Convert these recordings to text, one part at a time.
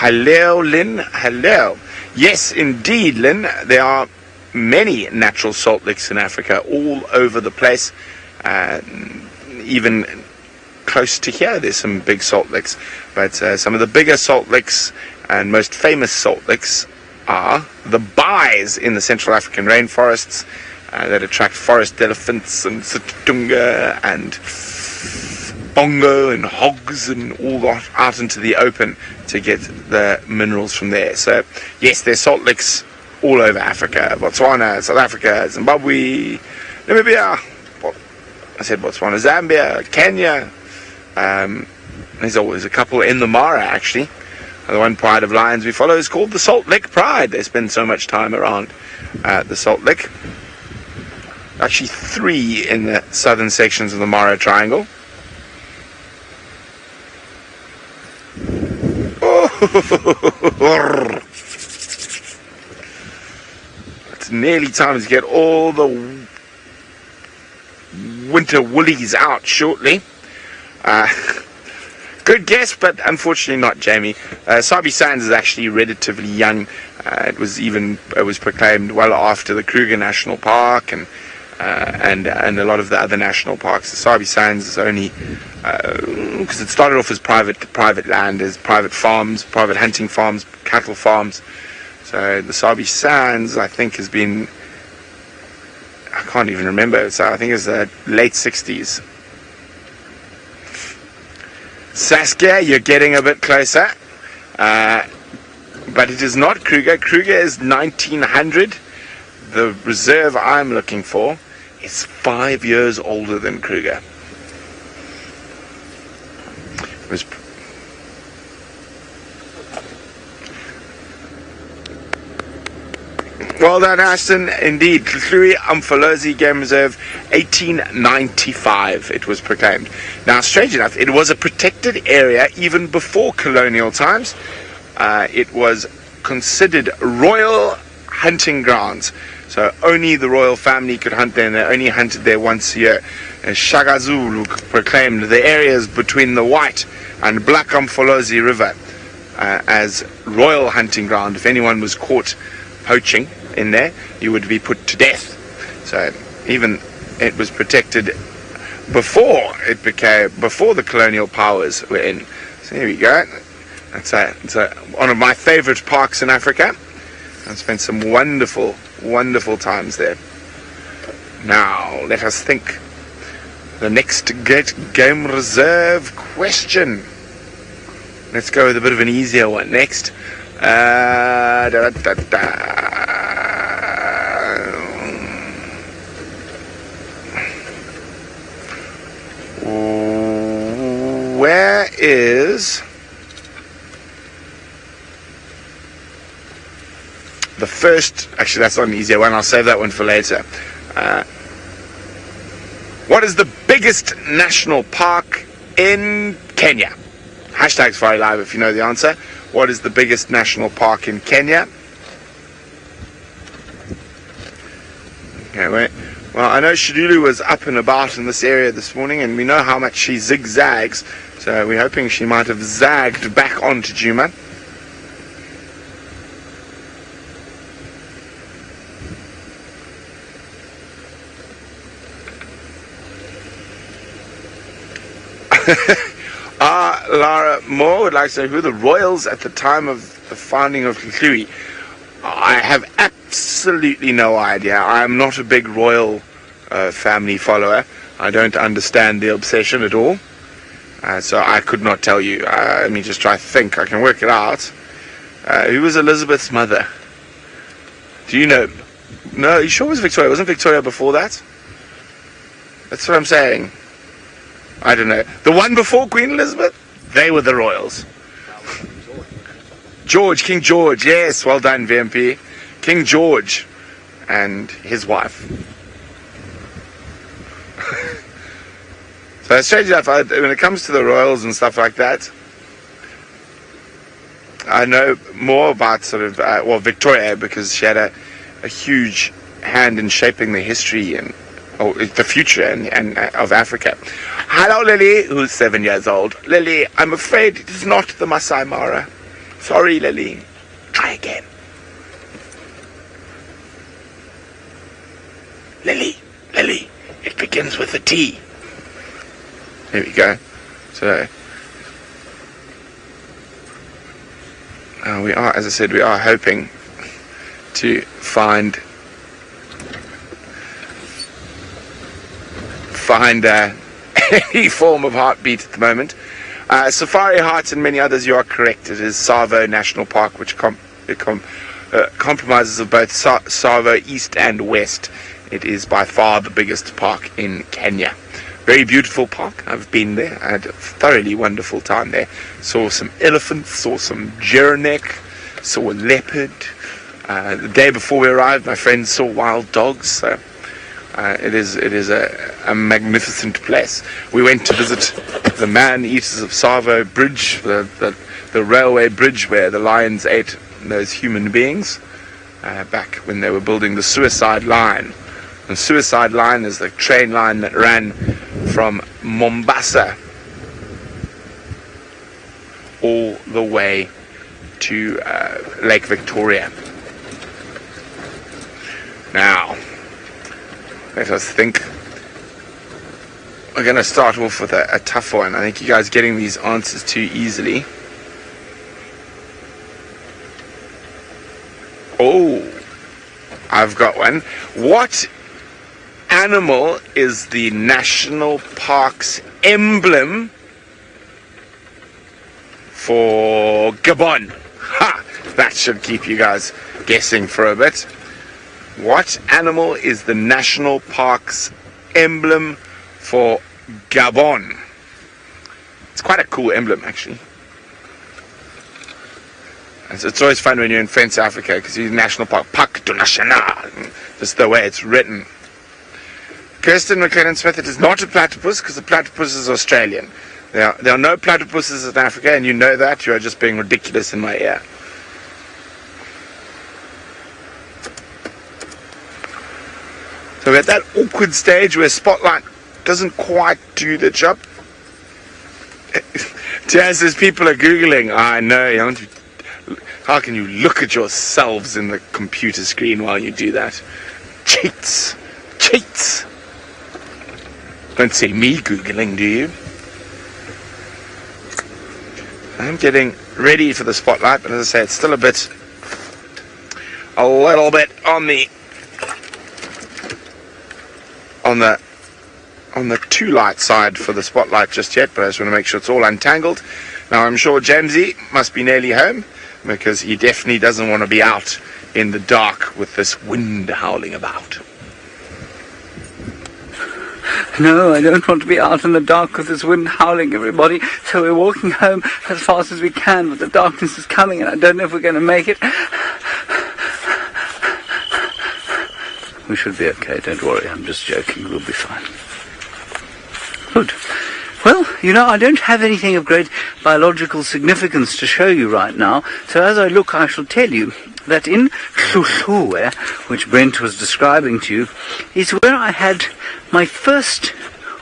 Hello, Lynn. Hello. Yes, indeed, Lynn. There are many natural salt licks in Africa, all over the place. Even close to here, there's some big salt licks. But some of the bigger salt licks and most famous salt licks are the Bais in the Central African rainforests that attract forest elephants and Situnga and bongo and hogs and all that out into the open to get the minerals from there. So yes, there's salt licks all over Africa. Botswana, South Africa, Zimbabwe, Namibia, I said Botswana, Zambia, Kenya. There's always a couple in the Mara, actually. The one pride of lions we follow is called the Salt Lick Pride. They spend so much time around the Salt Lick. Actually 3 in the southern sections of the Mara Triangle. It's nearly time to get all the winter woolies out shortly. Good guess, but unfortunately not, Jamie. Sabi Sands is actually relatively young. It was proclaimed well after the Kruger National Park and a lot of the other national parks. The Sabi Sands is only because it started off as private land, as private farms, private hunting farms, cattle farms. So the Sabi Sands, I think, has been, I can't even remember. So I think it's the late 60s. Saskia, you're getting a bit closer, but it is not Kruger. Kruger is 1900. The reserve I'm looking for is 5 years older than Kruger. It was well done, Ashton. Indeed, Tlui Umfolozi Game Reserve, 1895 it was proclaimed. Now, strange enough, it was a protected area even before colonial times. It was considered royal hunting grounds. So only the royal family could hunt there, and they only hunted there once a year. And Shaka Zulu proclaimed the areas between the White and Black Umfolozi River as royal hunting ground. If anyone was caught poaching in there, you would be put to death. So even it was protected before the colonial powers were in. So here we go. It's one of my favorite parks in Africa. I've spent some wonderful times there. Now let us think. The next game reserve question. Let's go with a bit of an easier one next. Where is the first? Actually, that's not an easier one. I'll save that one for later. What is the biggest national park in Kenya? Hashtag Safari Live if you know the answer. What is the biggest national park in Kenya? Okay, wait. Well, I know Shadulu was up and about in this area this morning, and we know how much she zigzags, so we're hoping she might have zagged back onto Djuma. Lara Moore would like to know who the royals at the time of the founding of Tlui. I have absolutely no idea. I am not a big royal family follower. I don't understand the obsession at all. So I could not tell you. Let me just try to think. I can work it out. Who was Elizabeth's mother? Do you know? No, you sure it was Victoria? Wasn't Victoria before that? That's what I'm saying. I don't know. The one before Queen Elizabeth? They were the royals. King George, yes, well done, VMP. King George and his wife. So strange enough, when it comes to the royals and stuff like that, I know more about sort of, Victoria, because she had a huge hand in shaping the history and the future and of Africa. Hello, Lily, who's 7 years old. Lily, I'm afraid it is not the Masai Mara. Sorry, Lily. Try again. Lily. It begins with a T. There we go. So, we are, as I said, we are hoping to find any form of heartbeat at the moment. Safari Heights and many others, you are correct. It is Tsavo National Park, which compromises of both Tsavo East and West. It is by far the biggest park in Kenya. Very beautiful park. I've been there. I had a thoroughly wonderful time there. Saw some elephants, saw some giraffe, saw a leopard. The day before we arrived, my friends saw wild dogs. So it is a magnificent place. We went to visit the man-eaters of Tsavo Bridge, the railway bridge where the lions ate those human beings back when they were building the Suicide Line. The Suicide Line is the train line that ran from Mombasa all the way to Lake Victoria. Now, let us think. We're going to start off with a tough one. I think you guys are getting these answers too easily. Oh, I've got one. What animal is the national park's emblem for Gabon? Ha! That should keep you guys guessing for a bit. What animal is the national park's emblem for Gabon? It's quite a cool emblem, actually. It's always fun when you're in Fence Africa because you're in National Park, Parc du National, just the way it's written. Kirsten McLennan-Smith, it is not a platypus because the platypus is Australian. There are no platypuses in Africa, and you know that. You are just being ridiculous in my ear. So we're at that awkward stage where Spotlight doesn't quite do the job. Jazz says people are Googling. I know, how can you look at yourselves in the computer screen while you do that? Cheats. Don't say me Googling, do you? I'm getting ready for the Spotlight, but as I say, it's still a little bit on the too light side for the Spotlight just yet, but I just want to make sure it's all untangled. Now I'm sure Jamesy must be nearly home because he definitely doesn't want to be out in the dark with this wind howling about. No, I don't want to be out in the dark with this wind howling, everybody. So we're walking home as fast as we can, but the darkness is coming and I don't know if we're going to make it. We should be okay, don't worry, I'm just joking, we'll be fine. Good. Well, I don't have anything of great biological significance to show you right now, so as I look I shall tell you that in Chitwa, which Brent was describing to you, is where I had my first,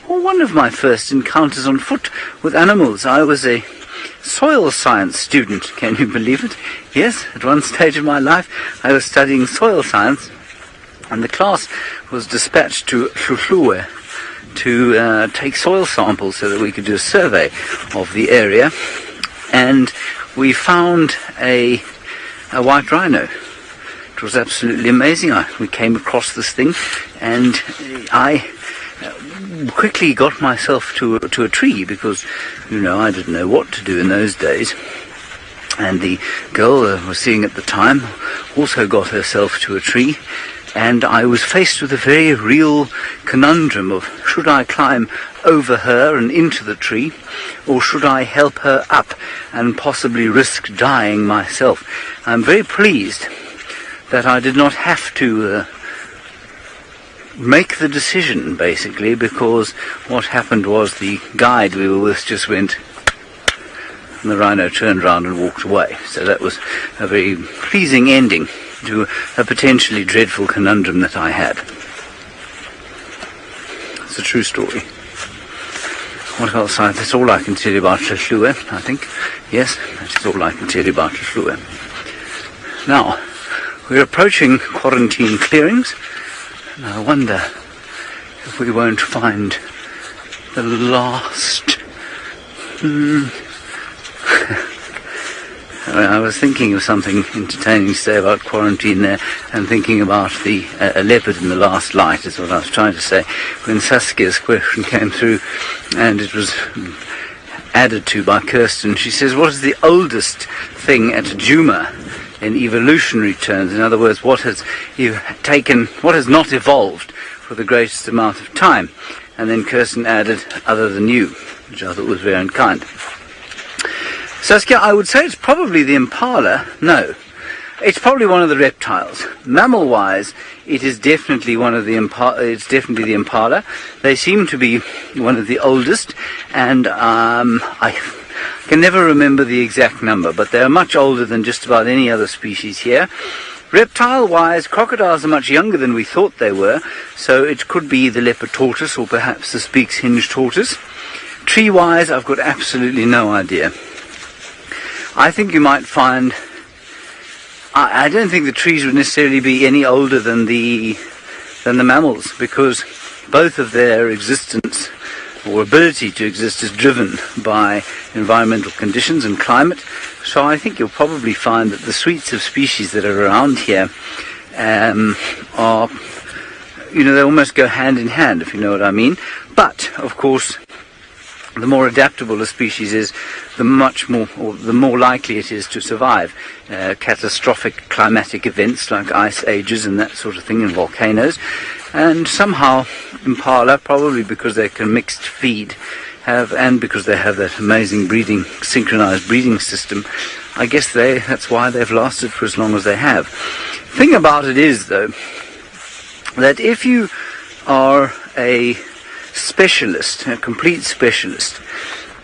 or one of my first encounters on foot with animals. I was a soil science student, can you believe it? Yes, at one stage of my life I was studying soil science, and the class was dispatched to Chitwa to take soil samples so that we could do a survey of the area, and we found a white rhino. It was absolutely amazing. We came across this thing, and I quickly got myself to a tree because, I didn't know what to do in those days. And the girl I was seeing at the time also got herself to a tree, and I was faced with a very real conundrum of should I climb over her and into the tree, or should I help her up and possibly risk dying myself. I'm very pleased that I did not have to make the decision, basically, because what happened was the guide we were with just went, and the rhino turned around and walked away. So that was a very pleasing ending to a potentially dreadful conundrum that I had. It's a true story. What else? That's all I can tell you about Chitwa, I think. Yes, that's all I can tell you about Chitwa. Now, we're approaching quarantine clearings, and I wonder if we won't find the last... I was thinking of something entertaining to say about quarantine there, and thinking about the leopard in the last light is what I was trying to say when Saskia's question came through, and it was added to by Kirsten. She says, what is the oldest thing at Djuma in evolutionary terms? In other words, what has not evolved for the greatest amount of time? And then Kirsten added, other than you, which I thought was very unkind. Saskia, I would say it's probably the impala. No, it's probably one of the reptiles. Mammal-wise, it is definitely one of the It's definitely the impala. They seem to be one of the oldest, and I can never remember the exact number, but they are much older than just about any other species here. Reptile-wise, crocodiles are much younger than we thought they were, so it could be the leopard tortoise or perhaps the Speke's hinge tortoise. Tree-wise, I've got absolutely no idea. I think you might find... I don't think the trees would necessarily be any older than the mammals, because both of their existence or ability to exist is driven by environmental conditions and climate. So I think you'll probably find that the suites of species that are around here are, they almost go hand in hand, if you know what I mean. But, of course, the more adaptable a species is, the more likely it is to survive catastrophic climatic events like ice ages and that sort of thing, and volcanoes. And somehow impala, probably because they can mixed feed, and because they have that amazing synchronized breeding system, I guess that's why they've lasted for as long as they have. Thing about it is, though, that if you are a specialist, a complete specialist,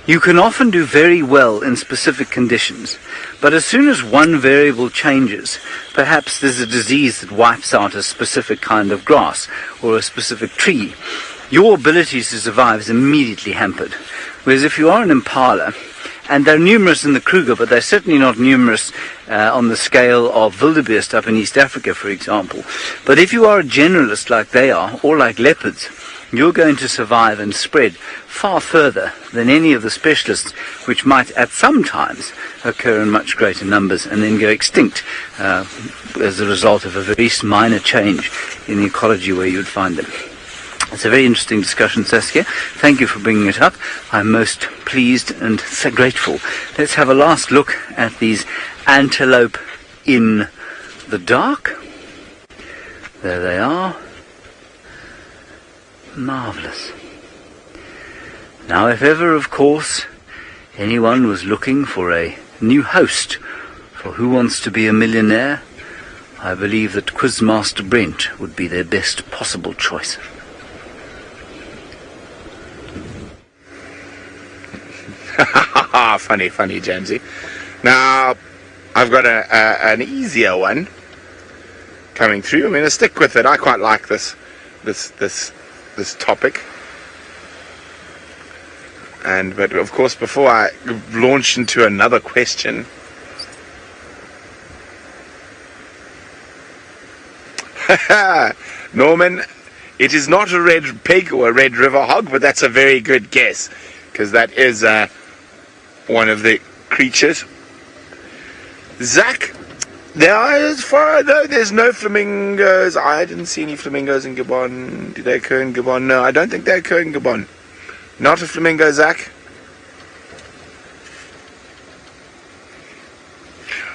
you can often do very well in specific conditions, but as soon as one variable changes, perhaps there's a disease that wipes out a specific kind of grass or a specific tree, your ability to survive is immediately hampered. Whereas if you are an impala, and they're numerous in the Kruger, but they're certainly not numerous on the scale of wildebeest up in East Africa, for example. But if you are a generalist like they are, or like leopards, you're going to survive and spread far further than any of the specialists, which might at some times occur in much greater numbers and then go extinct as a result of a very minor change in the ecology where you'd find them. It's a very interesting discussion, Saskia. Thank you for bringing it up. I'm most pleased and so grateful. Let's have a last look at these antelope in the dark. There they are. Marvellous. Now, if ever, of course, anyone was looking for a new host for Who Wants to Be a Millionaire, I believe that Quizmaster Brent would be their best possible choice. Funny, Jamesy. Now, I've got an easier one coming through. I'm going to stick with it. I quite like this topic. But of course, before I launch into another question, Norman, it is not a red pig or a red river hog, but that's a very good guess, because that is one of the creatures. Zach, there's no flamingos. I didn't see any flamingos in Gabon. Did they occur in Gabon? No, I don't think they occur in Gabon. Not a flamingo, Zach.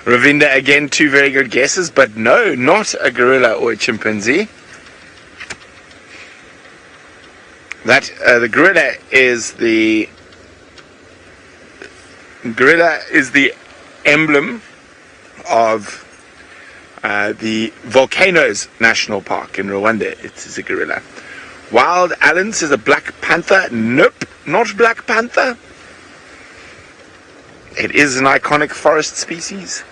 Ravinda, again, two very good guesses, but no, not a gorilla or a chimpanzee. The gorilla is the emblem of the Volcanoes National Park in Rwanda. It is a gorilla. Wild Allen says a black panther. Nope, not black panther. It is an iconic forest species.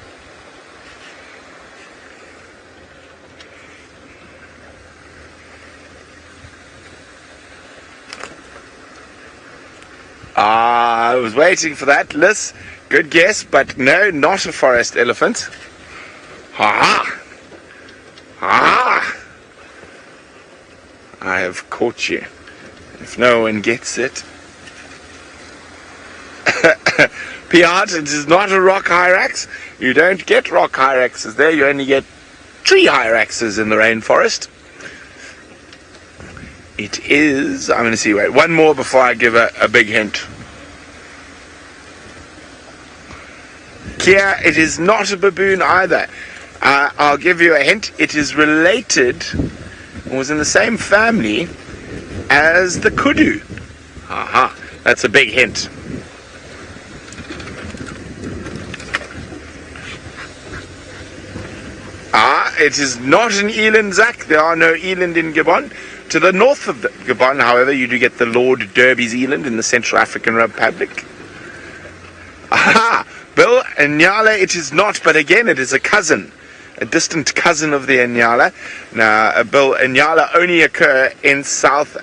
I was waiting for that, Liz. Good guess, but no, not a forest elephant. Ha ha! I have caught you. If no one gets it. Piat, it is not a rock hyrax. You don't get rock hyraxes there, you only get tree hyraxes in the rainforest. It is, I'm going to see, wait, one more before I give a big hint. Kia, it is not a baboon either. I'll give you a hint. It is related, was in the same family as the kudu. Aha, that's a big hint. It is not an eland, Zach. There are no eland in Gabon. To the north of Gabon, however, you do get the Lord Derby's eland in the Central African Republic. Aha! Bill, Nyala, it is not, but again, it is a cousin. A distant cousin of the Nyala. Now, Bill, Nyala only occur in South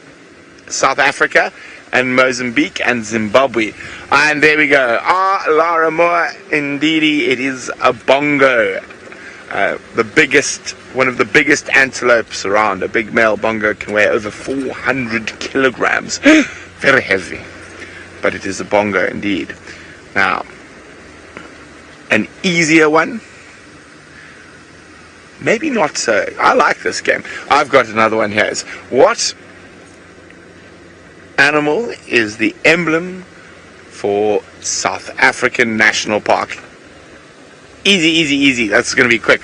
Africa and Mozambique and Zimbabwe. And there we go. Lara Moa, indeedy, it is a bongo. One of the biggest antelopes around. A big male bongo can weigh over 400 kilograms. Very heavy. But it is a bongo indeed. Now, an easier one. Maybe not so. I like this game. I've got another one here. What animal is the emblem for South African National Park? Easy, easy, easy. That's going to be quick.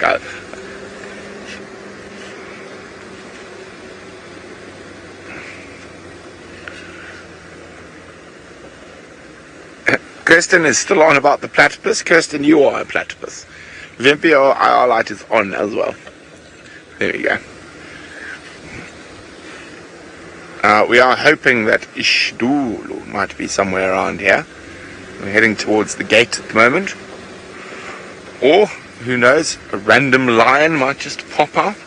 Kirsten is still on about the platypus. Kirsten, you are a platypus. Vimpio IR light is on as well. There we go. We are hoping that Ishdulu might be somewhere around here. We're heading towards the gate at the moment. Or, who knows, a random lion might just pop out.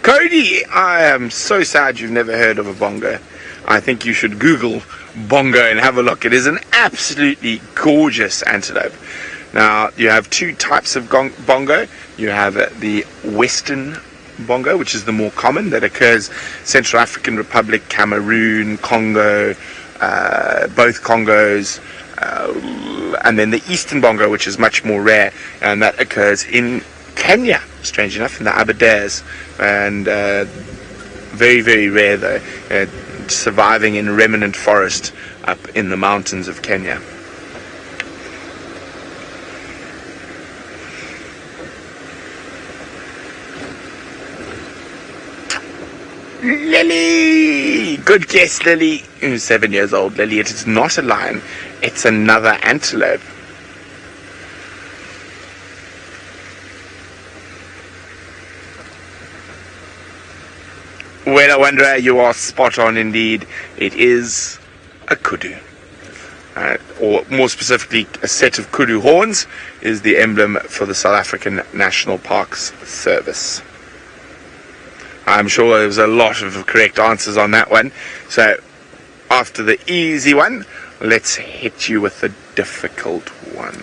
Cody, I am so sad you've never heard of a bongo. I think you should Google bongo and have a look. It is an absolutely gorgeous antelope. Now, you have two types of bongo. You have the Western bongo, which is the more common, that occurs Central African Republic, Cameroon, Congo, both Congos, and then the Eastern bongo, which is much more rare, and that occurs in Kenya, strange enough, in the Aberdares, and very, very rare though, surviving in remnant forest up in the mountains of Kenya. Lily! Good guess, Lily. 7 years old, Lily. It is not a lion. It's another antelope. Well, Wanderer, you are spot on indeed. It is a kudu. Or more specifically, a set of kudu horns is the emblem for the South African National Parks Service. I'm sure there was a lot of correct answers on that one. So, after the easy one, let's hit you with the difficult one.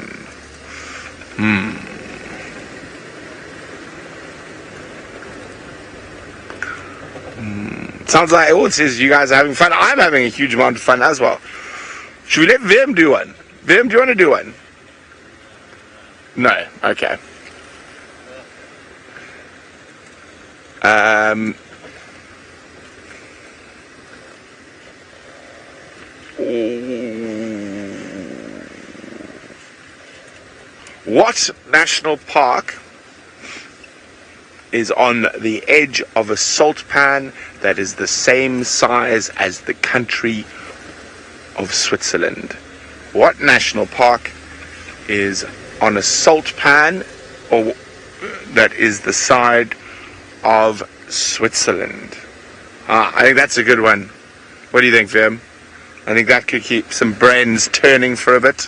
Sounds like it says you guys are having fun. I'm having a huge amount of fun as well. Should we let Vim do one? Vim, do you want to do one? No. Okay. What national park is on the edge of a salt pan that is the same size as the country of Switzerland? What national park is on a salt pan or that is the size of Switzerland? I think that's a good one. What do you think, Vim? I think that could keep some brains turning for a bit.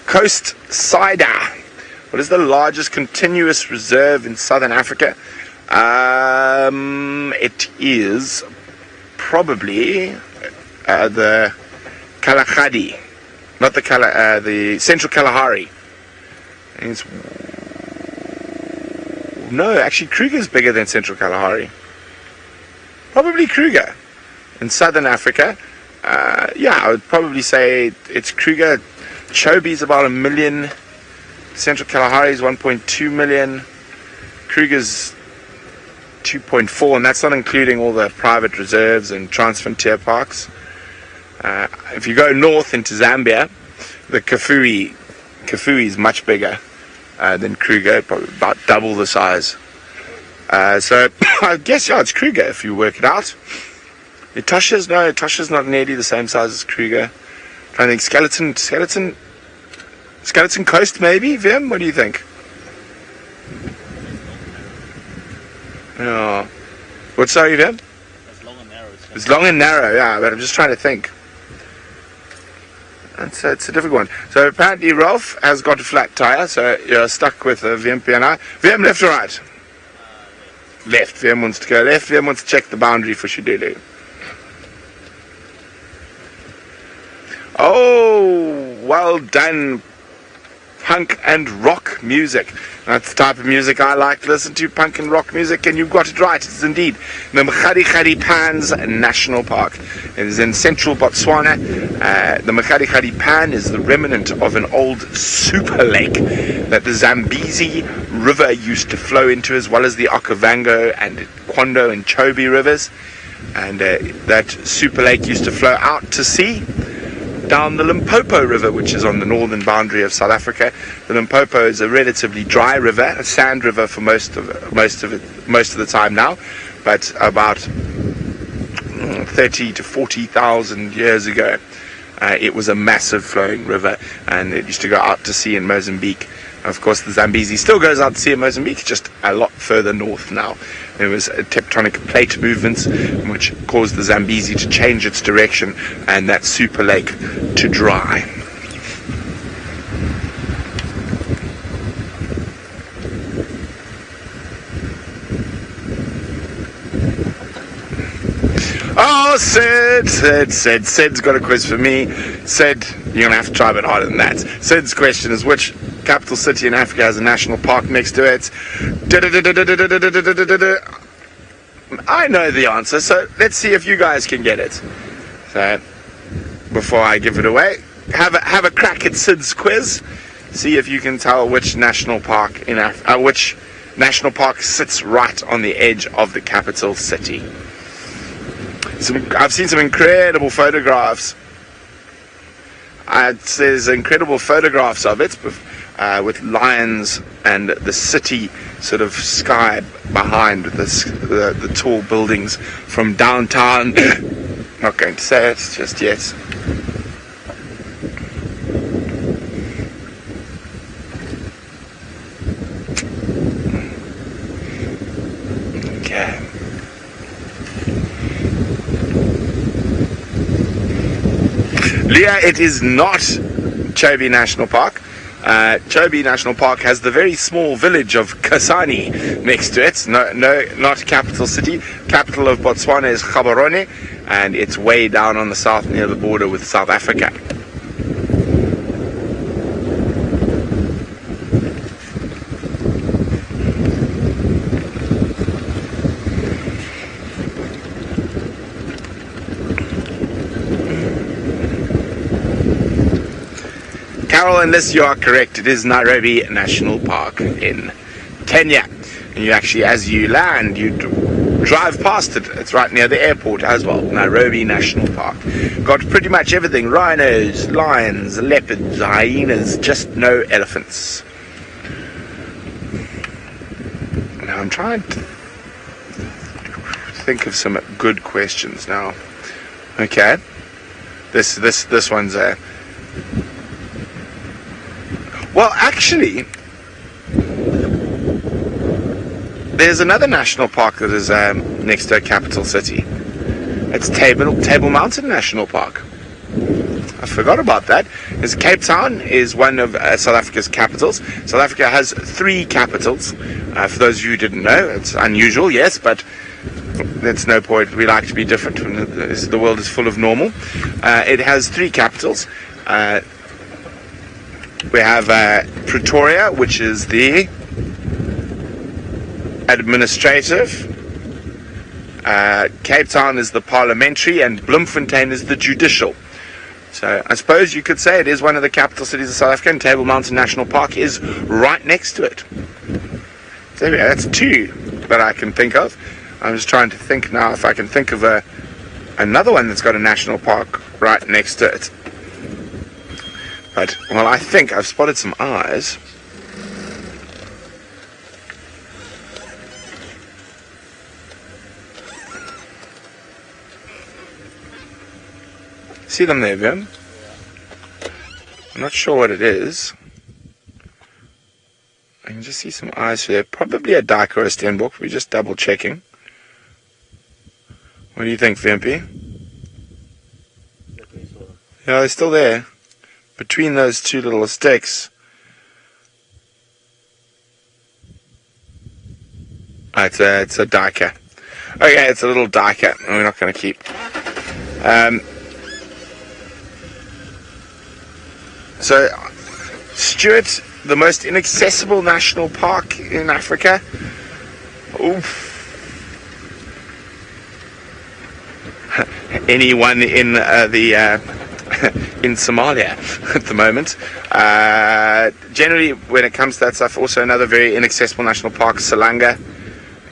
Coast cider. What is the largest continuous reserve in southern Africa? It is probably the Kalahari, not the Central Kalahari. No, actually Kruger's bigger than Central Kalahari. Probably Kruger in southern Africa. Yeah, I would probably say it's Kruger. Chobe's about 1 million. Central Kalahari is 1.2 million. Kruger's 2.4, and that's not including all the private reserves and transfrontier parks. If you go north into Zambia, the Kafue is much bigger than Kruger, probably about double the size. So I guess, yeah, it's Kruger if you work it out. Etosha's not nearly the same size as Kruger. I think Skeleton Coast maybe, Vim? What do you think? Yeah. What's sorry, Vim? It's long and narrow. It's long and narrow, yeah, but I'm just trying to think. And so it's a difficult one. So apparently Ralph has got a flat tire, so you're stuck with VMP and I. VM, left or right? Left. VM wants to go left. VM wants to check the boundary for Shidulu. Oh, well done. Punk and rock music. That's the type of music I like to listen to, punk and rock music, and you've got it right. It's indeed the Mkhadi Pans National Park. It is in central Botswana. The Mkhadi Pan is the remnant of an old super lake that the Zambezi River used to flow into, as well as the Okavango and Kwondo and Chobe rivers. And that super lake used to flow out to sea down the Limpopo River, which is on the northern boundary of South Africa. The Limpopo is a relatively dry river, a sand river for most of the time now, but about 30 to 40,000 years ago, it was a massive flowing river, and it used to go out to sea in Mozambique. Of course, the Zambezi still goes out to sea in Mozambique, just a lot further north now. There was a tectonic plate movement which caused the Zambezi to change its direction and that super lake to dry. Oh, Sid's got a quiz for me. Sid, you're going to have to try a bit harder than that. Sid's question is, which capital city in Africa has a national park next to it? I know the answer, so let's see if you guys can get it. So, before I give it away, have a crack at Sid's quiz. See if you can tell which national park in which national park sits right on the edge of the capital city. I've seen some incredible photographs. There's incredible photographs of it with lions and the city sort of sky behind with the tall buildings from downtown. Not going to say it just yet. Okay. Leah, it is not Chobe National Park. Chobe National Park has the very small village of Kasane next to it. No, not capital city. Capital of Botswana is Gaborone, and it's way down on the south near the border with South Africa. Carol, unless you are correct, it is Nairobi National Park in Kenya. And you actually, as you land, you drive past it. It's right near the airport as well. Nairobi National Park. Got pretty much everything. Rhinos, lions, leopards, hyenas, just no elephants. Now I'm trying to think of some good questions now. Okay. This one's a... Well, actually, there's another national park that is next to a capital city. It's Table Mountain National Park. I forgot about that, is Cape Town is one of South Africa's capitals. South Africa has 3 capitals. For those of you who didn't know, it's unusual, yes, but that's no point. We like to be different when the world is full of normal. It has 3 capitals. We have Pretoria, which is the administrative. Cape Town is the parliamentary, and Bloemfontein is the judicial. So I suppose you could say it is one of the capital cities of South Africa, and Table Mountain National Park is right next to it. So there we go. That's 2 that I can think of. I'm just trying to think now if I can think of another one that's got a national park right next to it. But, well, I think I've spotted some eyes. See them there, Vim? I'm not sure what it is. I can just see some eyes there. Probably a duck or a stenbok. We're just double checking. What do you think, Vimpy? Yeah, they're still there. Between those 2 little sticks. It's a duiker. Okay, it's a little duiker. We're not going to keep. So, Stuart, the most inaccessible national park in Africa. Oof. Anyone in in Somalia at the moment. Generally, when it comes to that stuff, also another very inaccessible national park, Salanga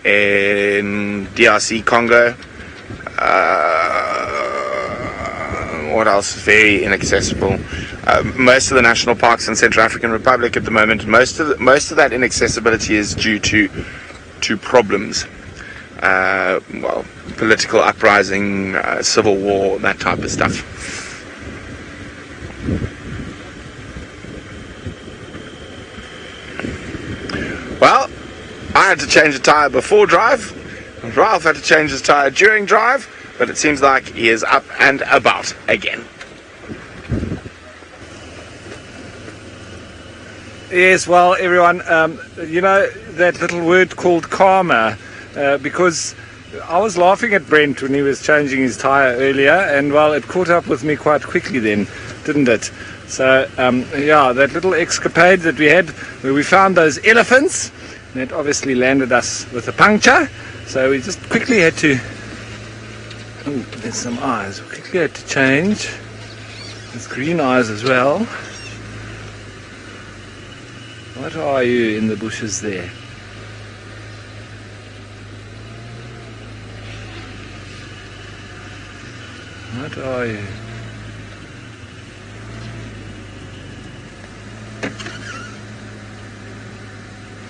in DRC Congo. What else is very inaccessible? Most of the national parks in Central African Republic at the moment, most of that inaccessibility is due to problems. Well, political uprising, civil war, that type of stuff. Well, I had to change the tyre before drive. Ralph had to change his tyre during drive, but it seems like he is up and about again. Yes, well, everyone, you know that little word called karma, because I was laughing at Brent when he was changing his tyre earlier, and well, it caught up with me quite quickly then, didn't it? So, yeah, that little escapade that we had where we found those elephants, that obviously landed us with a puncture, so we just quickly had to, oh, there's some eyes, we quickly had to change, there's green eyes as well. What are you in the bushes there? What are you?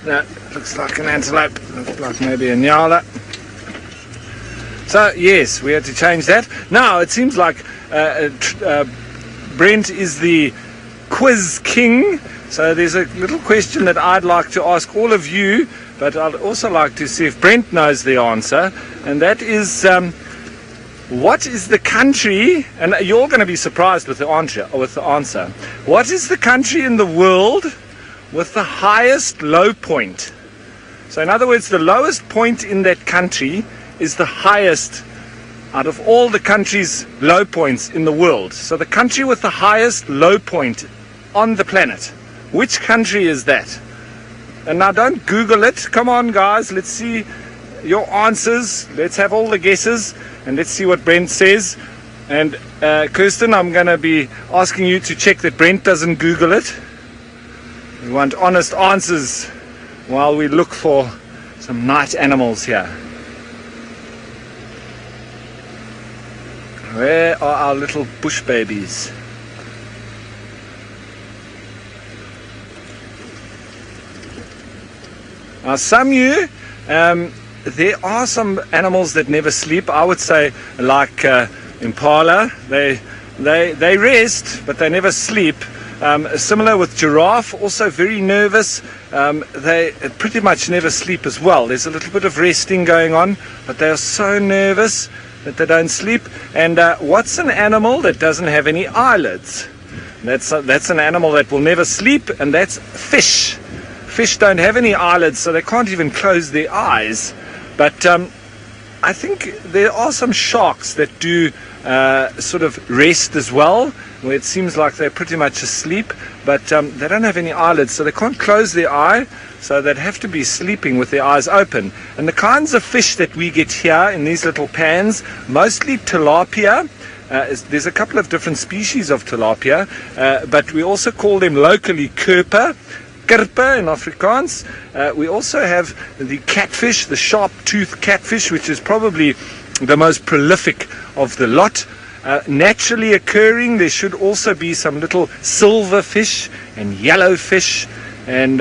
That looks like an antelope, looks like maybe a nyala. So yes, we had to change that. Now it seems like Brent is the quiz king. So there's a little question that I'd like to ask all of you, but I'd also like to see if Brent knows the answer, and that is, what is the country, and you're going to be surprised with the answer, what is the country in the world with the highest low point? So in other words, the lowest point in that country is the highest out of all the countries' low points in the world. So the country with the highest low point on the planet. Which country is that? And now don't Google it. Come on, guys. Let's see your answers. Let's have all the guesses. And let's see what Brent says. And Kirsten, I'm going to be asking you to check that Brent doesn't Google it. We want honest answers while we look for some night animals here. Where are our little bush babies? Now, some you, there are some animals that never sleep. I would say, like impala, they rest, but they never sleep. Similar with giraffe, also very nervous. They pretty much never sleep as well. There's a little bit of resting going on, but they are so nervous that they don't sleep. And what's an animal that doesn't have any eyelids? That's an animal that will never sleep, and that's fish. Fish don't have any eyelids, so they can't even close their eyes. But I think there are some sharks that do sort of rest as well, where it seems like they're pretty much asleep, but they don't have any eyelids, so they can't close their eye, so they'd have to be sleeping with their eyes open. And the kinds of fish that we get here in these little pans, mostly tilapia. There's a couple of different species of tilapia, but we also call them locally kerper in Afrikaans. We also have the catfish, the sharp-toothed catfish, which is probably the most prolific of the lot. Naturally occurring, there should also be some little silverfish and yellowfish, and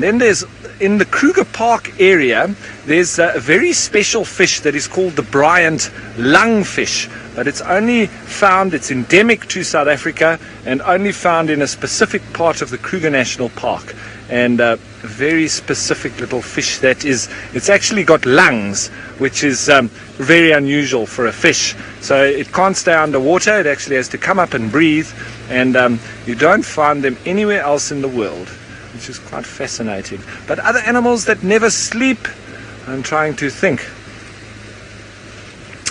then there's, in the Kruger Park area, there's a very special fish that is called the Bryant lungfish, but it's only found, it's endemic to South Africa and only found in a specific part of the Kruger National Park. And a very specific little fish that is, it's actually got lungs, which is very unusual for a fish. So it can't stay underwater, it actually has to come up and breathe, and you don't find them anywhere else in the world, which is quite fascinating. But other animals that never sleep, I'm trying to think.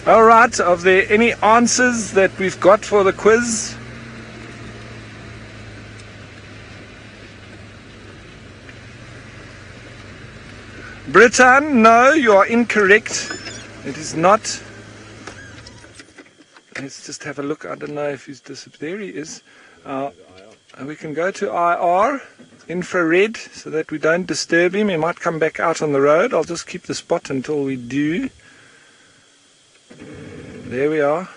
All right, are there any answers that we've got for the quiz? Britain, no, you are incorrect. It is not. Let's just have a look. I don't know if he's disappeared. There he is. We can go to IR, infrared, so that we don't disturb him. He might come back out on the road. I'll just keep the spot until we do. There we are.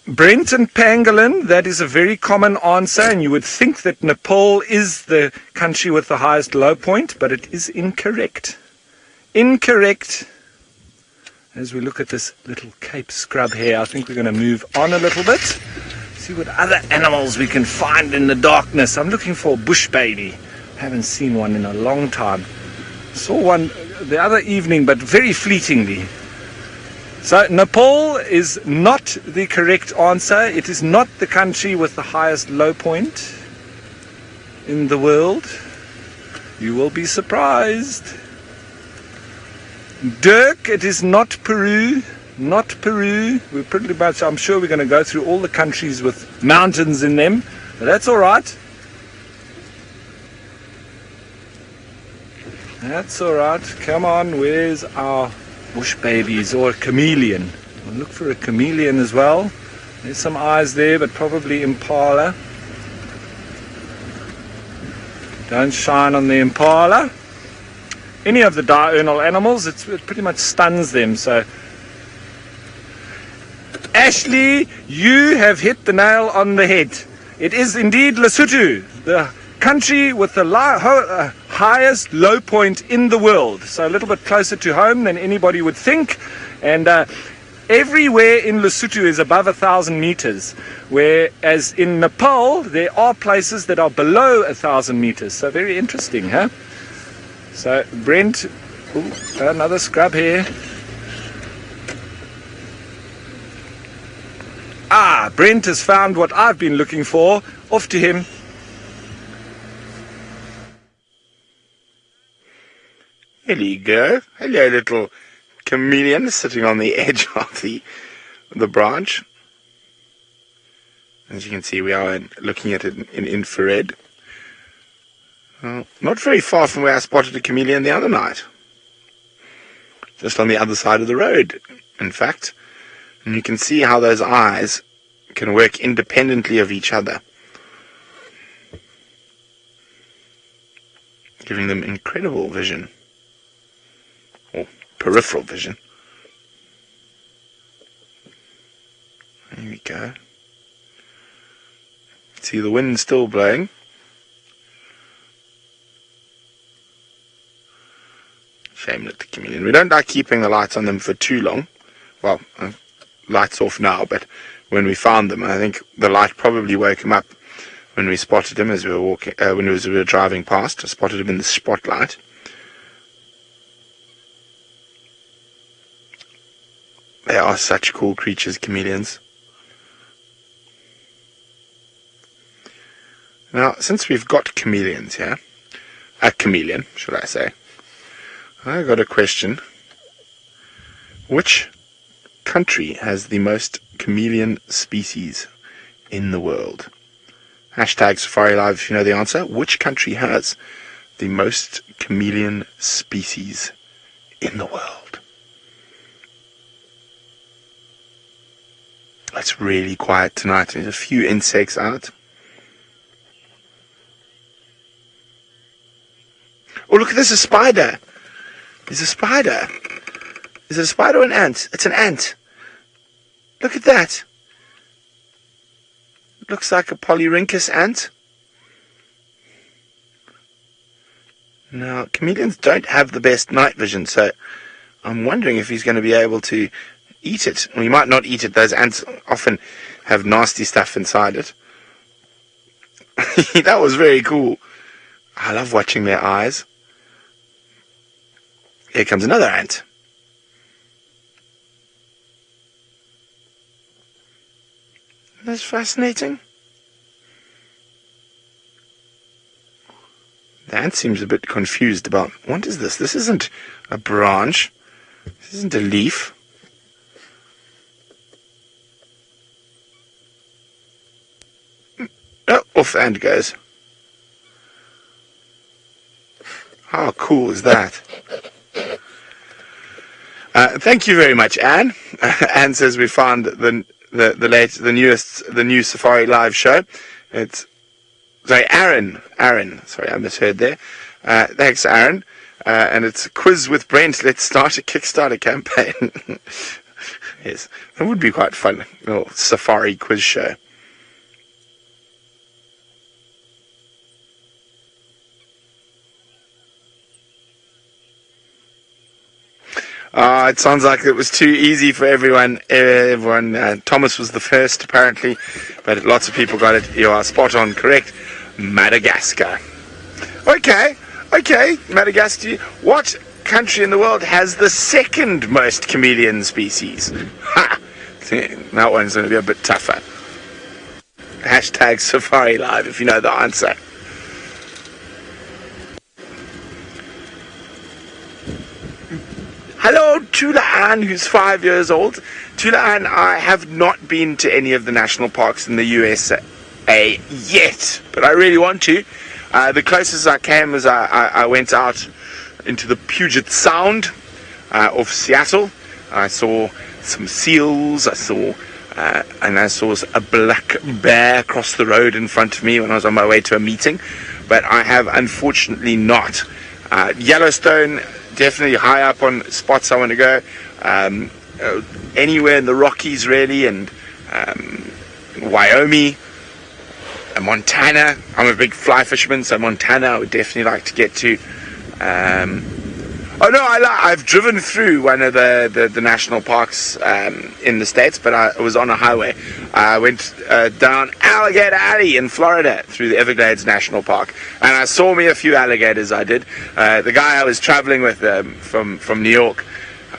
Brent and Pangolin, that is a very common answer, and you would think that Nepal is the country with the highest low point, but it is incorrect. Incorrect. As we look at this little Cape scrub here, I think we're going to move on a little bit. See what other animals we can find in the darkness. I'm looking for a bush baby. Haven't seen one in a long time. Saw one the other evening, but very fleetingly. So Nepal is not the correct answer. It is not the country with the highest low point in the world. You will be surprised. Dirk, it is not Peru. Not Peru. We're pretty much, I'm sure we're going to go through all the countries with mountains in them, but that's all right. That's all right. Come on, where's our bush babies, or a chameleon? We'll look for a chameleon as well. There's some eyes there, but probably impala. Don't shine on the impala. Any of the diurnal animals, it pretty much stuns them. So, Ashley, you have hit the nail on the head. It is indeed Lesotho, the country with the highest low point in the world. So a little bit closer to home than anybody would think. And everywhere in Lesotho is above 1,000 meters, whereas in Nepal there are places that are below 1,000 meters. So very interesting, huh? So Brent, another scrub here. Brent has found what I've been looking for. Off to him. There you go. Hello, little chameleon sitting on the edge of the branch. As you can see, we are looking at it in infrared. Not very far from where I spotted a chameleon the other night. Just on the other side of the road, in fact. And you can see how those eyes can work independently of each other, giving them incredible vision, or peripheral vision. There we go. See the wind still blowing. Shame that the chameleon. We don't like keeping the lights on them for too long. Well, lights off now, but when we found them, I think the light probably woke him up when we spotted him as we were walking, when we were driving past. I spotted him in the spotlight. They are such cool creatures, chameleons. Now, since we've got chameleons here, a chameleon, should I say, I got a question. Which country has the most chameleon species in the world? Hashtag Safari Live if you know the answer. Which country has the most chameleon species in the world? It's really quiet tonight. There's a few insects out. Oh, look, there's a spider. There's a spider. Is it a spider or an ant? It's an ant. Look at that. Looks like a polyrhynchus ant. Now, chameleons don't have the best night vision, so I'm wondering if he's going to be able to eat it. Well, he might not eat it. Those ants often have nasty stuff inside it. That was very cool. I love watching their eyes. Here comes another ant. That's fascinating. The ant seems a bit confused about, what is this? This isn't a branch. This isn't a leaf. Oh, off the ant goes. How cool is that? Thank you very much, Anne. Anne says we found the new Safari Live show. It's Aaron. Sorry, I misheard there. Thanks, Aaron. And it's a quiz with Brent. Let's start a Kickstarter campaign. Yes, that would be quite fun. A little Safari quiz show. It sounds like it was too easy for everyone. Thomas was the first, apparently, but lots of people got it. You are spot on, correct. Madagascar. Okay, Madagascar. What country in the world has the second most chameleon species? Ha! That one's going to be a bit tougher. Hashtag Safari Live if you know the answer. Hello, Tula Ann, who's 5 years old. Tula Ann, I have not been to any of the national parks in the USA yet, but I really want to. The closest I came was I went out into the Puget Sound off Seattle. I saw some seals. I saw a black bear cross the road in front of me when I was on my way to a meeting, but I have unfortunately not. Yellowstone, definitely high up on spots I want to go. Anywhere in the Rockies, really, and Wyoming, and Montana. I'm a big fly fisherman, so Montana I would definitely like to get to. I've driven through one of the national parks in the States, but I was on a highway. I went down Alligator Alley in Florida through the Everglades National Park, and I saw me a few alligators. I did. The guy I was traveling with from New York,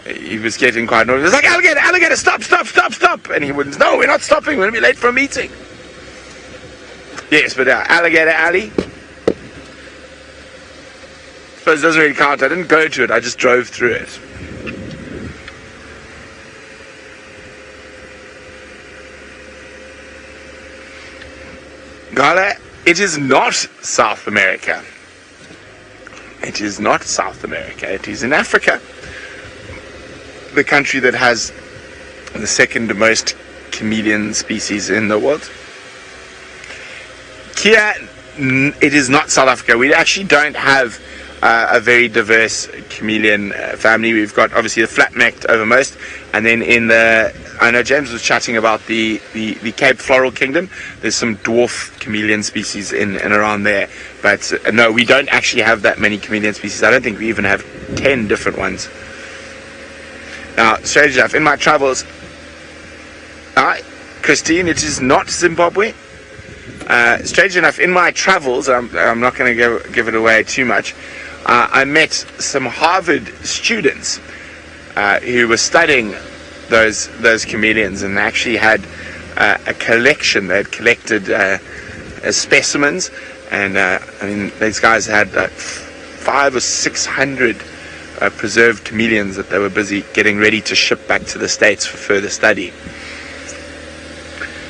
he was getting quite annoyed. He was like, alligator, stop! And he wouldn't. No, we're not stopping. We're going to be late for a meeting. Yes, but Alligator Alley, I suppose it doesn't really count. I didn't go to it. I just drove through it. Gala, it is not South America. It is not South America. It is in Africa. The country that has the second most chameleon species in the world. Kia, it is not South Africa. We actually don't have a very diverse chameleon family. We've got obviously the flat-necked overmost, and then I know James was chatting about the Cape Floral Kingdom. There's some dwarf chameleon species in and around there, but no, we don't actually have that many chameleon species. I don't think we even have 10 different ones. Now, strange enough, in my travels, Christine, it is not Zimbabwe. Strange enough, in my travels, I'm not going to give it away too much. I met some Harvard students who were studying those chameleons, and they actually had a collection. They had collected specimens, and I mean, these guys had 500 or 600 preserved chameleons that they were busy getting ready to ship back to the States for further study.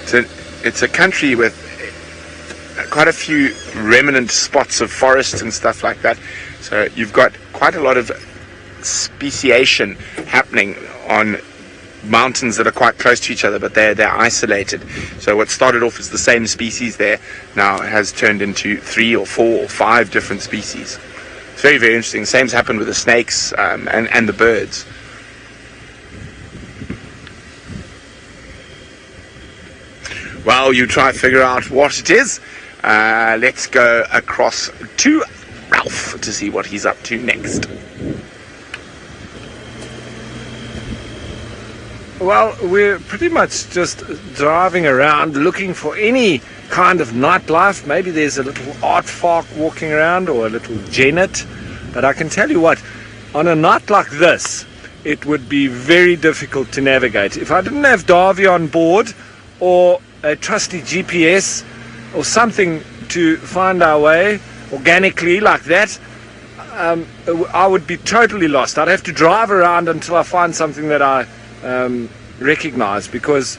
So it's a country with quite a few remnant spots of forests and stuff like that. So you've got quite a lot of speciation happening on mountains that are quite close to each other, but they're isolated. So what started off as the same species there now has turned into 3 or 4 or 5 different species. It's very, very interesting. Same's happened with the snakes and the birds. Well, you try to figure out what it is. Let's go across to Ralph to see what he's up to next. Well, we're pretty much just driving around looking for any kind of nightlife. Maybe there's a little art fark walking around or a little genet. But I can tell you what, on a night like this, it would be very difficult to navigate. If I didn't have Davy on board or a trusty GPS or something to find our way organically like that, I would be totally lost. I'd have to drive around until I find something that I recognize, because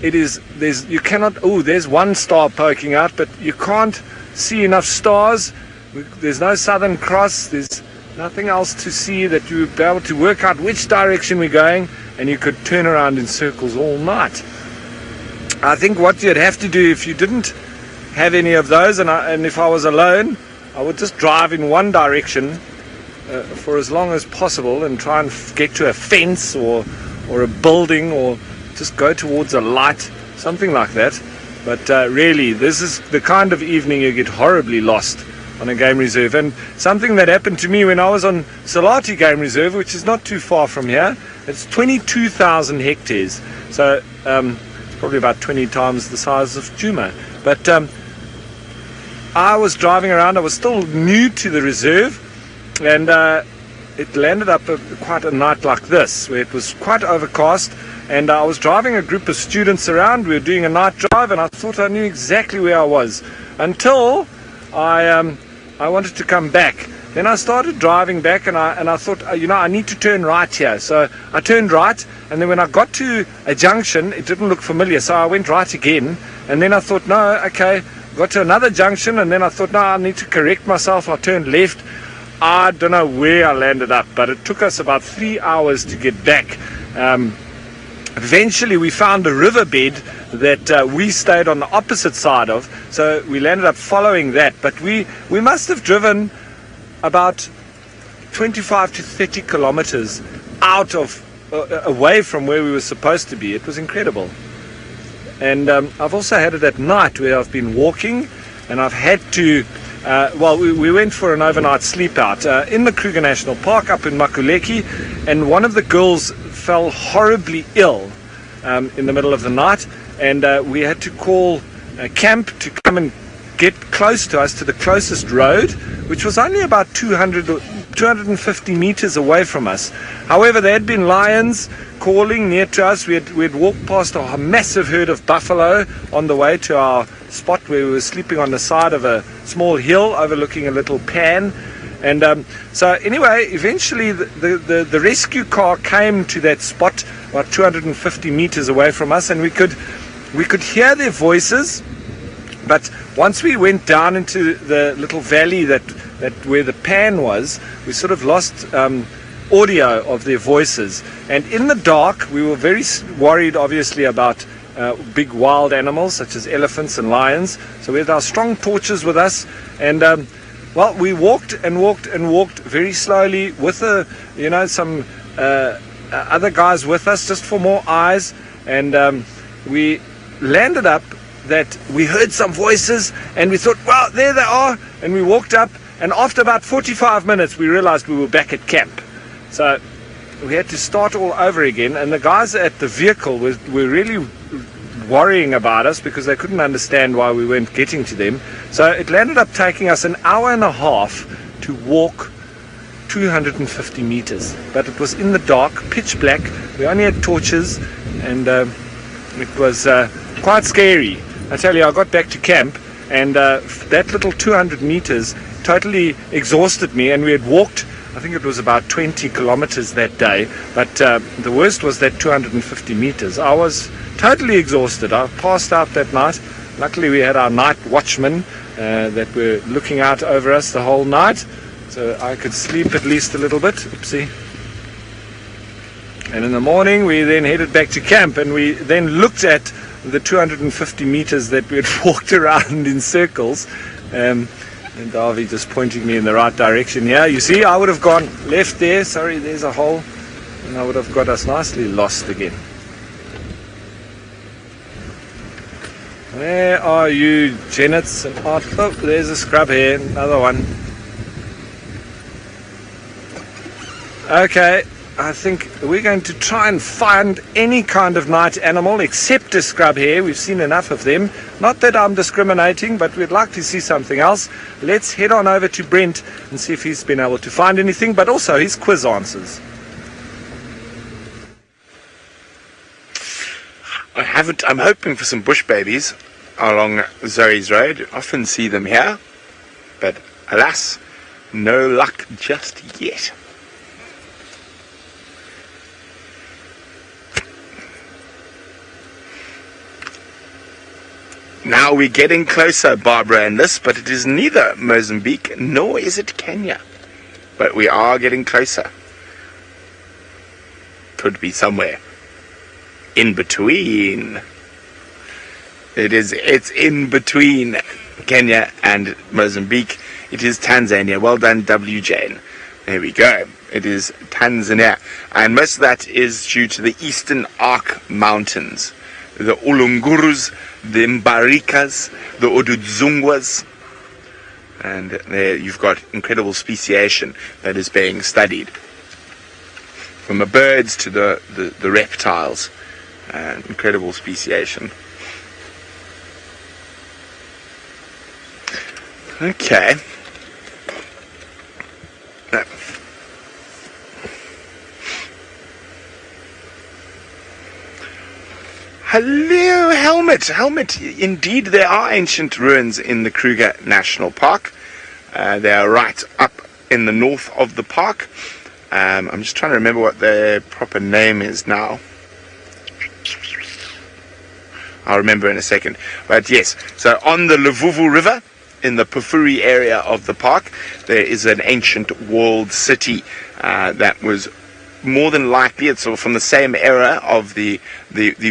you cannot, there's one star poking out, but you can't see enough stars. There's no Southern Cross, there's nothing else to see that you would be able to work out which direction we're going, and you could turn around in circles all night. I think what you'd have to do if you didn't have any of those, and if I was alone, I would just drive in one direction for as long as possible and try and get to a fence or a building, or just go towards a light, something like that. But really, this is the kind of evening you get horribly lost on a game reserve. And something that happened to me when I was on Salati Game Reserve, which is not too far from here. It's 22,000 hectares, so it's probably about 20 times the size of Djuma. But I was driving around, I was still new to the reserve, and it landed up quite a night like this, where it was quite overcast, and I was driving a group of students around. We were doing a night drive, and I thought I knew exactly where I was, until I wanted to come back. Then I started driving back, and I thought, I need to turn right here. So I turned right, and then when I got to a junction, it didn't look familiar, so I went right again. And then I thought, no, okay, got to another junction, and then I thought, no, I need to correct myself. I turned left. I don't know where I landed up, but it took us about 3 hours to get back. Eventually we found a riverbed that we stayed on the opposite side of, so we landed up following that. But we must have driven about 25 to 30 kilometers out of away from where we were supposed to be. It was incredible. And I've also had it at night, where I've been walking and I've had to we went for an overnight sleep out in the Kruger National Park up in Makuleki, and one of the girls fell horribly ill in the middle of the night, and we had to call a camp to come and get close to us to the closest road, which was only about 250 meters away from us. However, there had been lions calling near to us. We had walked past a massive herd of buffalo on the way to our spot, where we were sleeping on the side of a small hill overlooking a little pan. And so anyway, eventually the rescue car came to that spot about 250 meters away from us, and we could hear their voices. But once we went down into the little valley that where the pan was, we sort of lost audio of their voices. And in the dark, we were very worried, obviously, about big wild animals such as elephants and lions. So we had our strong torches with us, and we walked and walked and walked very slowly with some other guys with us, just for more eyes. And we landed up that we heard some voices, and we thought, well, there they are. And we walked up, and after about 45 minutes, we realized we were back at camp. So we had to start all over again, and the guys at the vehicle were really worrying about us, because they couldn't understand why we weren't getting to them. So it landed up taking us an hour and a half to walk 250 meters. But it was in the dark, pitch black. We only had torches, and it was quite scary. I tell you, I got back to camp, and that little 200 meters totally exhausted me, and we had walked, I think it was about 20 kilometers that day, but the worst was that 250 meters. I was totally exhausted. I passed out that night. Luckily we had our night watchmen that were looking out over us the whole night, so I could sleep at least a little bit. Oopsie. And in the morning we then headed back to camp, and we then looked at the 250 meters that we had walked around in circles, and Davy just pointing me in the right direction here. You see, I would have gone left there, sorry, there's a hole, and I would have got us nicely lost again. Where are you, Jennets and Art? Oh, there's a scrub here, another one. Okay, I think we're going to try and find any kind of night animal except a scrub hare. We've seen enough of them. Not that I'm discriminating, but we'd like to see something else. Let's head on over to Brent and see if he's been able to find anything, but also his quiz answers. I'm hoping for some bush babies along Zoe's Road. Often see them here, but alas, no luck just yet. Now we're getting closer, Barbara and Liz, but it is neither Mozambique nor is it Kenya. But we are getting closer. Could be somewhere in between. It's in between Kenya and Mozambique. It is Tanzania. Well done, W. Jane. There we go. It is Tanzania. And most of that is due to the Eastern Arc Mountains. The Ulungurus, the Mbarikas, the Odudzungwas, and there you've got incredible speciation that is being studied, from the birds to the reptiles. Incredible speciation. Okay. Now, hello, Helmet. Indeed, there are ancient ruins in the Kruger National Park. They are right up in the north of the park. I'm just trying to remember what their proper name is now. I'll remember in a second. But yes, so on the Luvuvu River, in the Pufuri area of the park, there is an ancient walled city that was more than likely, it's from the same era of the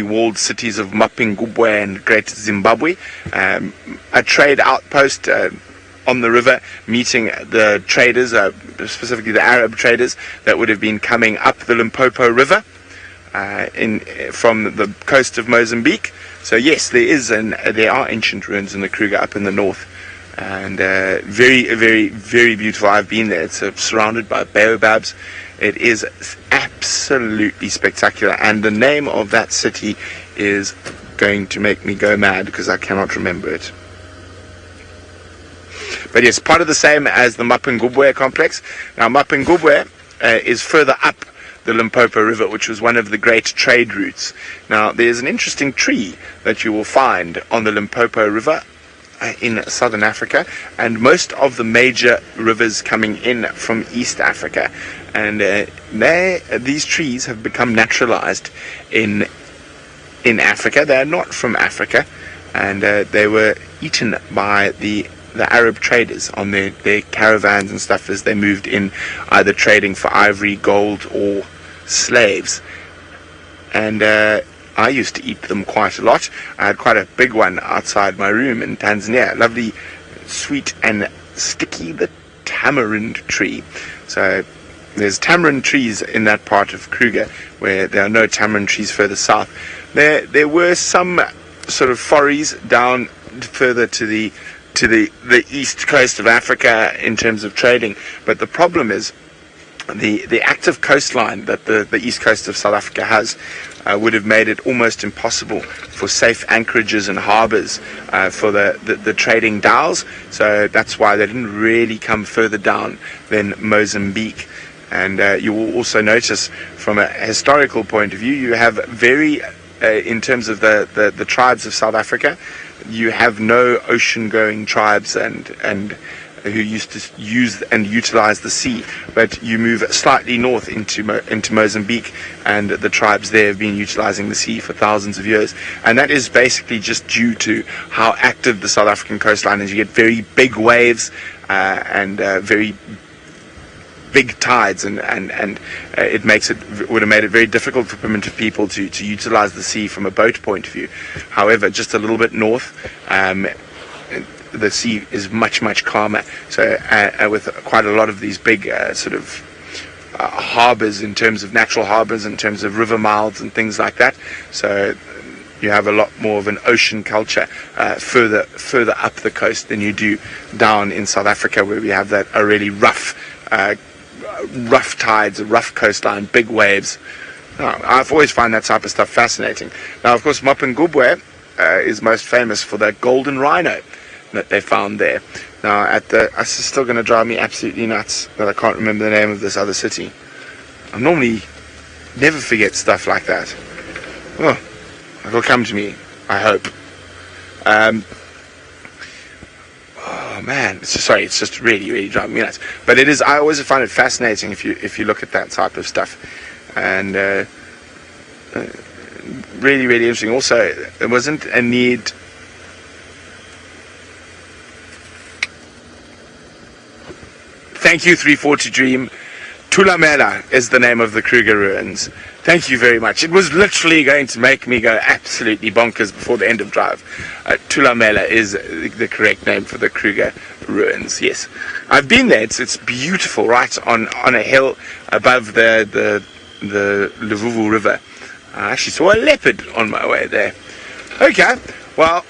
walled cities of Mapingubwe and Great Zimbabwe, a trade outpost on the river, meeting the traders, specifically the Arab traders that would have been coming up the Limpopo River from the coast of Mozambique. So yes, there are ancient ruins in the Kruger up in the north, and very, very, very beautiful. I've been there. It's surrounded by baobabs. It is absolutely spectacular, and the name of that city is going to make me go mad because I cannot remember it. But yes, part of the same as the Mapingubwe complex. Now Mapingubwe is further up the Limpopo River, which was one of the great trade routes. Now there's an interesting tree that you will find on the Limpopo River in southern Africa, and most of the major rivers coming in from East Africa, and these trees have become naturalized in Africa. They are not from Africa, and they were eaten by the Arab traders on their caravans and stuff as they moved in, either trading for ivory, gold, or slaves. And I used to eat them quite a lot. I had quite a big one outside my room in Tanzania. Lovely, sweet and sticky, the tamarind tree. So there's tamarind trees in that part of Kruger, where there are no tamarind trees further south. There were some sort of forays down further to the east coast of Africa in terms of trading, but the problem is the active coastline that the east coast of South Africa has would have made it almost impossible for safe anchorages and harbours for the trading dhows. So that's why they didn't really come further down than Mozambique. And you will also notice from a historical point of view, you have very, in terms of the tribes of South Africa, you have no ocean-going tribes and who used to use and utilize the sea, but you move slightly north into Mozambique, and the tribes there have been utilizing the sea for thousands of years. And that is basically just due to how active the South African coastline is. You get very big waves and very big tides, and it would have made it very difficult for primitive people to utilize the sea from a boat point of view. However, just a little bit north, the sea is much calmer. So with quite a lot of these big harbors, in terms of natural harbors, in terms of river mouths and things like that. So you have a lot more of an ocean culture further up the coast than you do down in South Africa, where we have a really rough tides, a rough coastline, big waves. I've always found that type of stuff fascinating. Now, of course, Mapungubwe is most famous for the golden rhino that they found there. Now, it's still going to drive me absolutely nuts that I can't remember the name of this other city. I normally never forget stuff like that. Oh, it will come to me, I hope. Oh man, it's just really driving me nuts. But it is. I always find it fascinating if you look at that type of stuff, and really interesting. Also, there wasn't a need. Thank you, 340 Dream. Thulamela is the name of the Kruger ruins. Thank you very much. It was literally going to make me go absolutely bonkers before the end of drive. Thulamela is the correct name for the Kruger ruins. Yes, I've been there. It's beautiful, right on a hill above the Luvuvu River. I actually saw a leopard on my way there. Okay, well,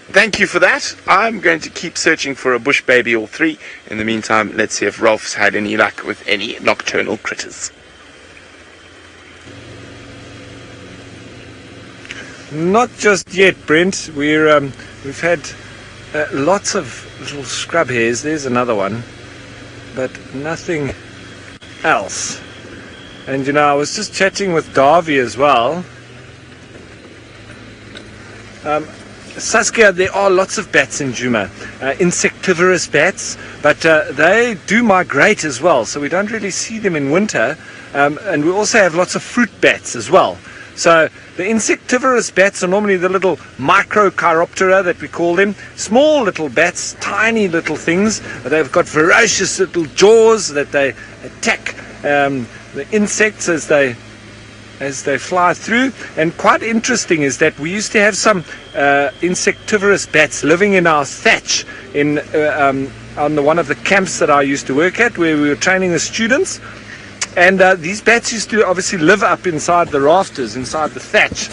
thank you for that. I'm going to keep searching for a bush baby or three. In the meantime, let's see if Rolf's had any luck with any nocturnal critters. Not just yet, Brent. We've had lots of little scrub hares. There's another one, but nothing else. And I was just chatting with Davy as well. Saskia, there are lots of bats in Djuma, insectivorous bats, but they do migrate as well, so we don't really see them in winter. And we also have lots of fruit bats as well. So the insectivorous bats are normally the little microchiroptera that we call them, small little bats, tiny little things. They've got ferocious little jaws that they attack the insects as they fly through. And quite interesting is that we used to have some insectivorous bats living in our thatch on one of the camps that I used to work at, where we were training the students. And these bats used to obviously live up inside the rafters, inside the thatch.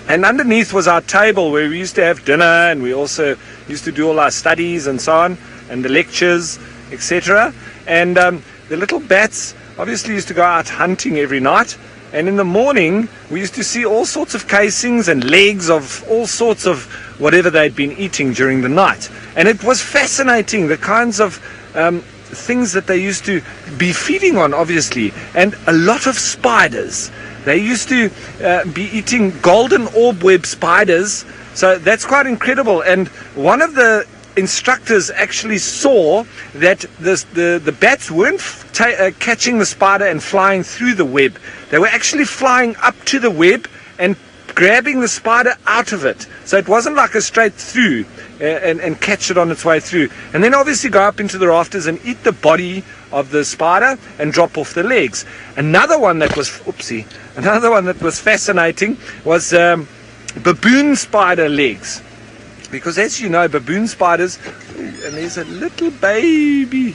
And underneath was our table where we used to have dinner, and we also used to do all our studies and so on, and the lectures, etc. And the little bats obviously used to go out hunting every night. And in the morning, we used to see all sorts of casings and legs of all sorts of whatever they'd been eating during the night. And it was fascinating, the kinds of things that they used to be feeding on, obviously. And a lot of spiders. They used to be eating golden orb-web spiders. So that's quite incredible. And one of the instructors actually saw that the bats weren't catching the spider and flying through the web. They were actually flying up to the web and grabbing the spider out of it. So it wasn't like a straight through and catch it on its way through. And then obviously go up into the rafters and eat the body of the spider and drop off the legs. Another one that was fascinating was baboon spider legs. Because as you know, baboon spiders, and there's a little baby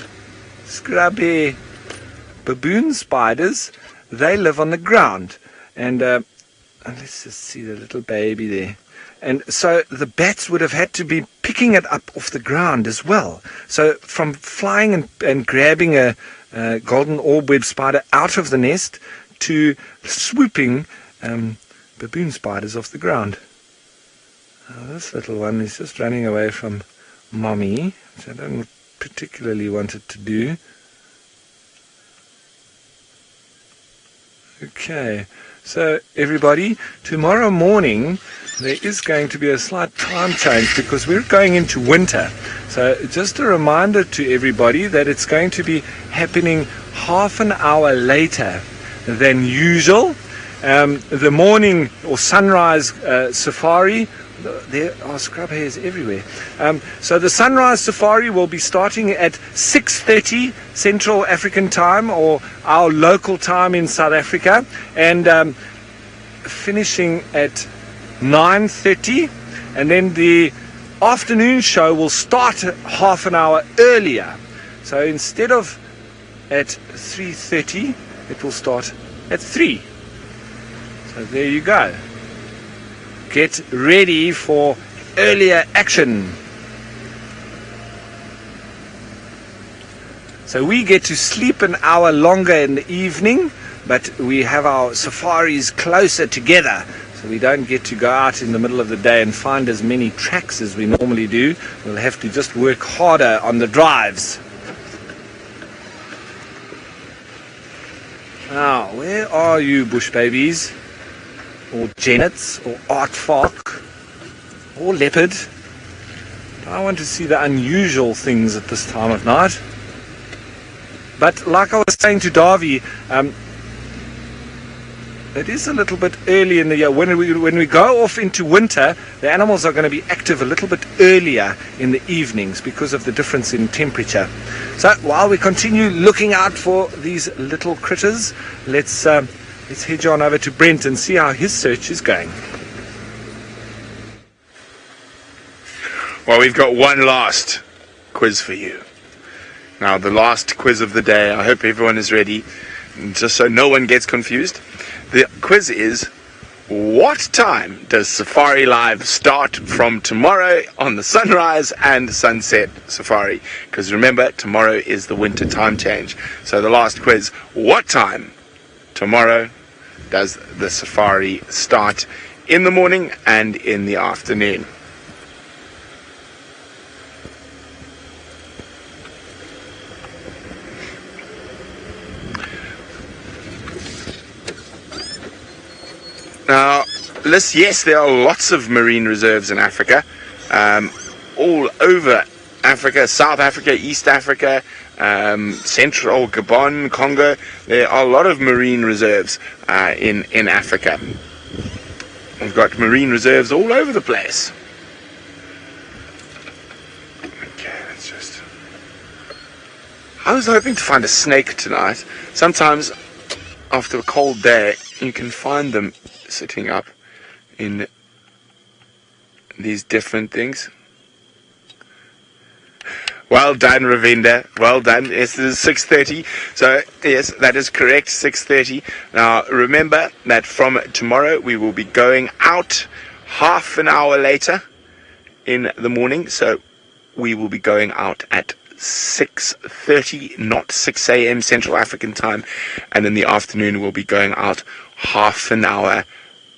scrubby. Baboon spiders, they live on the ground. And let's just see the little baby there. And so the bats would have had to be picking it up off the ground as well. So from flying and grabbing a golden orb-web spider out of the nest to swooping baboon spiders off the ground. This little one is just running away from mommy, which I don't particularly want it to do. Okay, so everybody, tomorrow morning there is going to be a slight time change because we're going into winter. So just a reminder to everybody that it's going to be happening half an hour later than usual. The morning or sunrise safari, there are scrub hairs everywhere. So the sunrise safari will be starting at 6:30 Central African time, or our local time in South Africa, and finishing at 9:30, and then the afternoon show will start half an hour earlier. So instead of at 3:30, it will start at 3. So there you go. Get ready for earlier action. So we get to sleep an hour longer in the evening, but we have our safaris closer together. So we don't get to go out in the middle of the day and find as many tracks as we normally do. We'll have to just work harder on the drives. Now, where are you, bush babies? Or jennets, or aardvark, or leopard? I want to see the unusual things at this time of night. But like I was saying to Davy, it is a little bit early in the year. When we go off into winter, the animals are going to be active a little bit earlier in the evenings because of the difference in temperature. So while we continue looking out for these little critters, let's head on over to Brent and see how his search is going. Well, we've got one last quiz for you. Now, the last quiz of the day. I hope everyone is ready, just so no one gets confused. The quiz is, what time does Safari Live start from tomorrow on the sunrise and sunset safari? Because remember, tomorrow is the winter time change. So the last quiz, what time tomorrow does the safari start, in the morning and in the afternoon? Now, yes, there are lots of marine reserves in Africa, all over Africa, South Africa, East Africa, Central Gabon, Congo. There are a lot of marine reserves in Africa. We've got marine reserves all over the place. Okay, let's just... I was hoping to find a snake tonight. Sometimes, after a cold day, you can find them sitting up in these different things. Well done, Ravinda. Well done. Yes, it is 6:30. So, yes, that is correct, 6:30. Now, remember that from tomorrow we will be going out half an hour later in the morning. So, we will be going out at 6:30, not 6 a.m. Central African time. And in the afternoon we'll be going out half an hour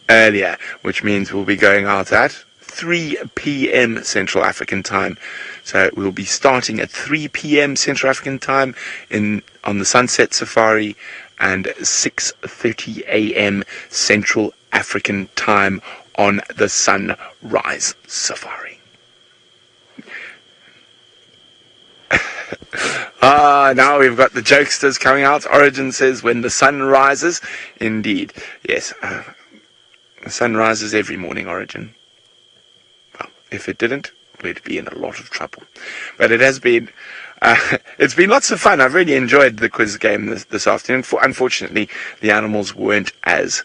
earlier, which means we'll be going out at 3 p.m. Central African time. So we'll be starting at 3 p.m. Central African time on the sunset safari, and 6:30 a.m. Central African time on the sunrise safari. Now we've got the jokesters coming out. Origin says, when the sun rises. Indeed, yes. The sun rises every morning, Origin. Well, if it didn't, we'd be in a lot of trouble. But it has been, it's been lots of fun. I've really enjoyed the quiz game this afternoon. Unfortunately, the animals weren't as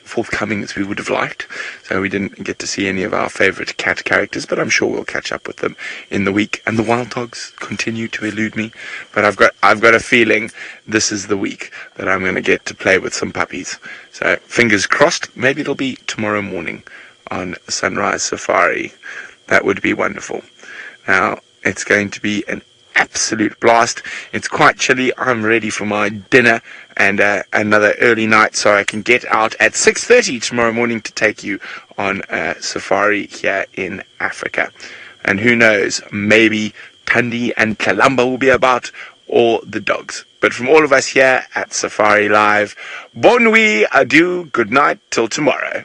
forthcoming as we would have liked, so we didn't get to see any of our favourite cat characters, but I'm sure we'll catch up with them in the week. And the wild dogs continue to elude me, but I've got a feeling this is the week that I'm going to get to play with some puppies. So fingers crossed, maybe it'll be tomorrow morning on Sunrise Safari. That would be wonderful. Now, it's going to be an absolute blast. It's quite chilly. I'm ready for my dinner and another early night, so I can get out at 6:30 tomorrow morning to take you on a safari here in Africa. And who knows, maybe Thandi and Kalamba will be about, or the dogs. But from all of us here at Safari Live, bon nuit, adieu, good night, till tomorrow.